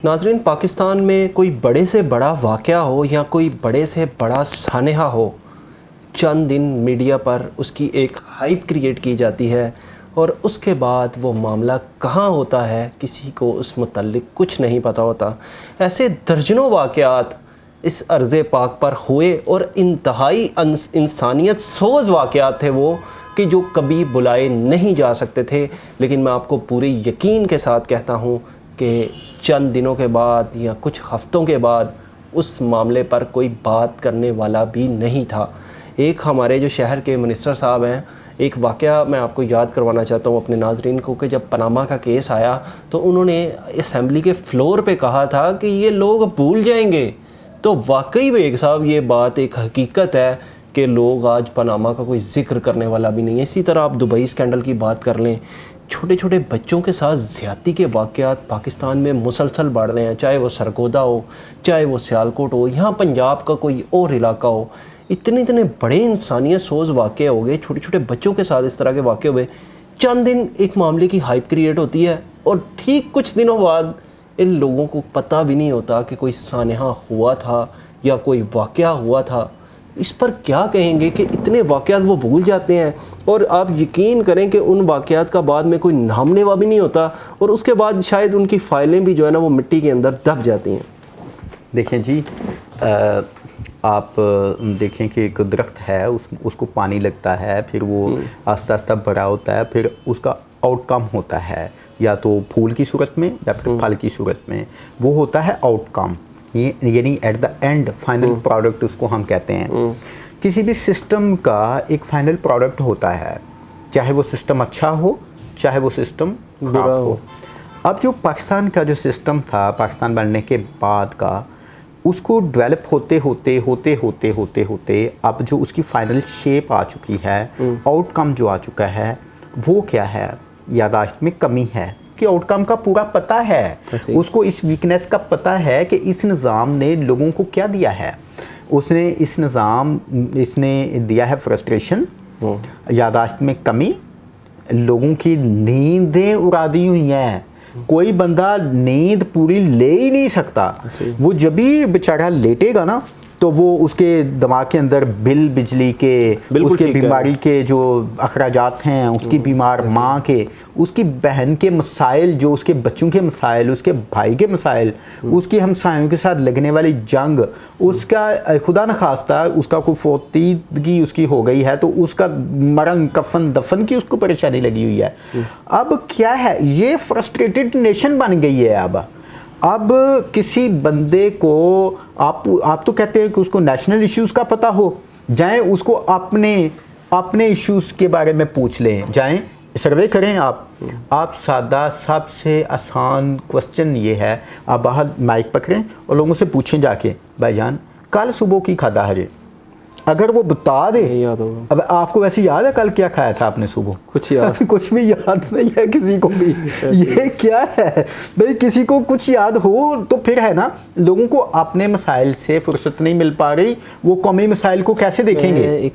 ناظرین، پاکستان میں کوئی بڑے سے بڑا واقعہ ہو یا کوئی بڑے سے بڑا سانحہ ہو، چند دن میڈیا پر اس کی ایک ہائپ کریٹ کی جاتی ہے اور اس کے بعد وہ معاملہ کہاں ہوتا ہے کسی کو اس متعلق کچھ نہیں پتہ ہوتا۔ ایسے درجنوں واقعات اس ارض پاک پر ہوئے اور انتہائی انسانیت سوز واقعات تھے وہ کہ جو کبھی بلائے نہیں جا سکتے تھے، لیکن میں آپ کو پورے یقین کے ساتھ کہتا ہوں کہ چند دنوں کے بعد یا کچھ ہفتوں کے بعد اس معاملے پر کوئی بات کرنے والا بھی نہیں تھا۔ ایک ہمارے جو شہر کے منسٹر صاحب ہیں، ایک واقعہ میں آپ کو یاد کروانا چاہتا ہوں اپنے ناظرین کو، کہ جب پاناما کا کیس آیا تو انہوں نے اسمبلی کے فلور پہ کہا تھا کہ یہ لوگ بھول جائیں گے۔ تو واقعی بیگ صاحب یہ بات ایک حقیقت ہے کہ لوگ آج پاناما کا کوئی ذکر کرنے والا بھی نہیں ہے۔ اسی طرح آپ دبئی اسکینڈل کی بات کر لیں، چھوٹے چھوٹے بچوں کے ساتھ زیادتی کے واقعات پاکستان میں مسلسل بڑھ رہے ہیں، چاہے وہ سرگودا ہو، چاہے وہ سیالکوٹ ہو، یہاں پنجاب کا کوئی اور علاقہ ہو۔ اتنے بڑے انسانیت سوز واقعے ہو گئے، چھوٹے چھوٹے بچوں کے ساتھ اس طرح کے واقعے ہوئے۔ چند دن ایک معاملے کی ہائپ کریٹ ہوتی ہے اور ٹھیک کچھ دنوں بعد ان لوگوں کو پتہ بھی نہیں ہوتا کہ کوئی سانحہ ہوا تھا یا کوئی واقعہ ہوا تھا۔ اس پر کیا کہیں گے کہ اتنے واقعات وہ بھول جاتے ہیں، اور آپ یقین کریں کہ ان واقعات کا بعد میں کوئی نام نوا بھی نہیں ہوتا، اور اس کے بعد شاید ان کی فائلیں بھی جو ہے نا وہ مٹی کے اندر دب جاتی ہیں۔ دیکھیں جی، آپ دیکھیں کہ ایک درخت ہے، اس کو پانی لگتا ہے، پھر وہ آہستہ آہستہ بڑا ہوتا ہے، پھر اس کا آؤٹ کم ہوتا ہے، یا تو پھول کی صورت میں یا پھر پھل کی صورت میں، وہ ہوتا ہے آؤٹ کم، یعنی at the end final product اس کو ہم کہتے ہیں۔ کسی بھی سسٹم کا ایک فائنل پروڈکٹ ہوتا ہے، چاہے وہ سسٹم اچھا ہو چاہے وہ سسٹم برا ہو۔ اب جو پاکستان کا جو سسٹم تھا پاکستان بننے کے بعد کا، اس کو ڈیولپ ہوتے اب جو اس کی فائنل شیپ آ چکی ہے، آؤٹ کم جو آ چکا ہے، وہ کیا ہے؟ یادداشت میں کمی ہے کہ آؤٹ کم کا پورا پتہ ہے، اس کو اس ویکنیس کا پتہ ہے کہ اس نظام نے لوگوں کو کیا دیا ہے۔ اس نے دیا ہے فرسٹریشن، یادداشت میں کمی، لوگوں کی نیندیں اڑا دی ہوئی ہیں۔ کوئی بندہ نیند پوری لے ہی نہیں سکتا۔ وہ جب بھی بیچارہ لیٹے گا نا تو وہ اس کے دماغ کے اندر بجلی کے، اس کے بیماری کے جو اخراجات ہیں، اس کی بیمار ماں کے، اس کی بہن کے مسائل، جو اس کے بچوں کے مسائل، اس کے بھائی کے مسائل، اس کی ہمسایوں کے ساتھ لگنے والی جنگ، اس کا خدا نخواستہ اس کا کوئی فوتیدگی اس کی ہو گئی ہے تو اس کا مرن کفن دفن کی اس کو پریشانی لگی ہوئی ہے۔ اب کیا ہے، یہ فرسٹریٹڈ نیشن بن گئی ہے۔ اب کسی بندے کو آپ تو کہتے ہیں کہ اس کو نیشنل ایشوز کا پتہ ہو، جائیں اس کو اپنے ایشوز کے بارے میں پوچھ لیں، جائیں سروے کریں۔ آپ سادہ سب سے آسان کوسچن یہ ہے، آپ باہر مائک پکڑیں اور لوگوں سے پوچھیں جا کے، بھائی جان کل صبح کی کھادا ہے؟ اگر وہ بتا دے، اب آپ کو ویسے یاد ہے کل کیا کھایا تھا آپ نے صبح؟ کچھ بھی یاد نہیں ہے کسی کو بھی۔ یہ کیا ہے بھئی، کسی کو کچھ یاد ہو تو پھر ہے نا، لوگوں کو اپنے مسائل سے فرصت نہیں مل پا رہی، وہ قومی مسائل کو کیسے دیکھیں گے؟ ایک